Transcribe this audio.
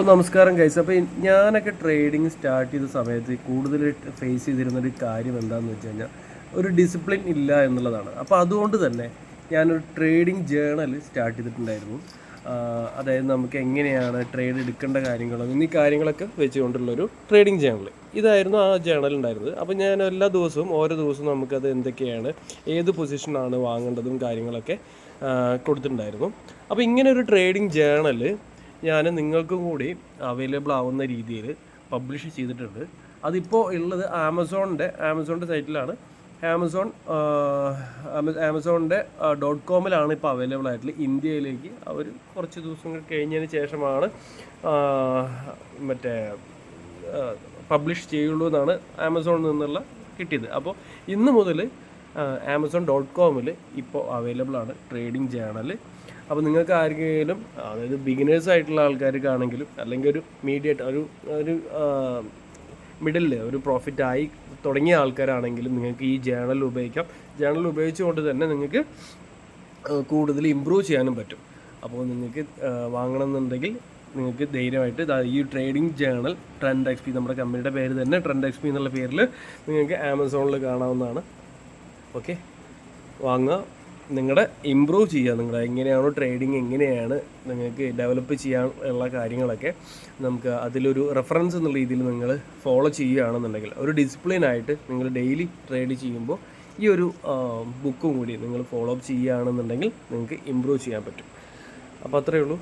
നമസ്കാരം ഗൈസ്. അപ്പോൾ ഞാനൊക്കെ ട്രേഡിങ് സ്റ്റാർട്ട് ചെയ്ത സമയത്ത് കൂടുതൽ ഫേസ് ചെയ്തിരുന്നൊരു കാര്യം എന്താണെന്ന് വെച്ച് കഴിഞ്ഞാൽ ഒരു ഡിസിപ്ലിൻ ഇല്ല എന്നുള്ളതാണ്. അപ്പോൾ അതുകൊണ്ട് തന്നെ ഞാനൊരു ട്രേഡിംഗ് ജേണൽ സ്റ്റാർട്ട് ചെയ്തിട്ടുണ്ടായിരുന്നു. അതായത് നമുക്ക് എങ്ങനെയാണ് ട്രേഡ് എടുക്കേണ്ട കാര്യങ്ങളും എന്നീ കാര്യങ്ങളൊക്കെ വെച്ചുകൊണ്ടുള്ളൊരു ട്രേഡിംഗ് ജേണൽ ഇതായിരുന്നു ആ ജേണൽ ഉണ്ടായിരുന്നത്. അപ്പോൾ ഞാൻ എല്ലാ ദിവസവും ഓരോ ദിവസവും നമുക്കത് എന്തൊക്കെയാണ്, ഏത് പൊസിഷനാണ് വാങ്ങേണ്ടതും കാര്യങ്ങളൊക്കെ കൊടുത്തിട്ടുണ്ടായിരുന്നു. അപ്പോൾ ഇങ്ങനെ ഒരു ട്രേഡിംഗ് ജേണൽ ഞാൻ നിങ്ങൾക്കും കൂടി അവൈലബിൾ ആവുന്ന രീതിയിൽ പബ്ലിഷ് ചെയ്തിട്ടുണ്ട്. അതിപ്പോൾ ഉള്ളത് ആമസോണിൻ്റെ സൈറ്റിലാണ്. ആമസോണിൻ്റെ .com ഇപ്പോൾ അവൈലബിൾ ആയിട്ടുള്ളത്. ഇന്ത്യയിലേക്ക് അവർ കുറച്ച് ദിവസങ്ങൾ കഴിഞ്ഞതിന് ശേഷമാണ് പബ്ലിഷ് ചെയ്യുള്ളൂ എന്നാണ് ആമസോണിൽ നിന്നുള്ള കിട്ടിയത്. അപ്പോൾ ഇന്ന് മുതൽ amazon.com ഇപ്പോൾ അവൈലബിൾ ആണ് ട്രേഡിംഗ് ജേണൽ. അപ്പോൾ നിങ്ങൾക്ക് ആർക്കെങ്കിലും, അതായത് ബിഗിനേഴ്സ് ആയിട്ടുള്ള ആൾക്കാർക്കാണെങ്കിലും അല്ലെങ്കിൽ ഒരു ഒരു മിഡിൽ ഒരു പ്രോഫിറ്റ് ആയി തുടങ്ങിയ ആൾക്കാരാണെങ്കിലും നിങ്ങൾക്ക് ഈ ജേണൽ ഉപയോഗിക്കാം. ജേണൽ ഉപയോഗിച്ചുകൊണ്ട് തന്നെ നിങ്ങൾക്ക് കൂടുതൽ ഇമ്പ്രൂവ് ചെയ്യാനും പറ്റും. അപ്പോൾ നിങ്ങൾക്ക് വാങ്ങണമെന്നുണ്ടെങ്കിൽ നിങ്ങൾക്ക് ധൈര്യമായിട്ട് ഈ ട്രേഡിംഗ് ജേണൽ ട്രെൻഡ് XP, നമ്മുടെ കമ്പനിയുടെ പേര് തന്നെ ട്രെൻഡ് XP എന്നുള്ള പേരിൽ നിങ്ങൾക്ക് ആമസോണിൽ കാണാവുന്നതാണ്. ഓക്കെ, വാങ്ങുക, നിങ്ങളുടെ ഇമ്പ്രൂവ് ചെയ്യുക. നിങ്ങളുടെ എങ്ങനെയാണോ ട്രേഡിങ്, എങ്ങനെയാണ് നിങ്ങൾക്ക് ഡെവലപ്പ് ചെയ്യാൻ ഉള്ള കാര്യങ്ങളൊക്കെ നമുക്ക് അതിലൊരു റെഫറൻസ് എന്നുള്ള രീതിയിൽ നിങ്ങൾ ഫോളോ ചെയ്യുകയാണെന്നുണ്ടെങ്കിൽ, ഒരു ഡിസിപ്ലിനായിട്ട് നിങ്ങൾ ഡെയിലി ട്രേഡ് ചെയ്യുമ്പോൾ ഈ ഒരു ബുക്കും കൂടി നിങ്ങൾ ഫോളോ അപ്പ് ചെയ്യുകയാണെന്നുണ്ടെങ്കിൽ നിങ്ങൾക്ക് ഇമ്പ്രൂവ് ചെയ്യാൻ പറ്റും. അപ്പോൾ അത്രയേ ഉള്ളൂ.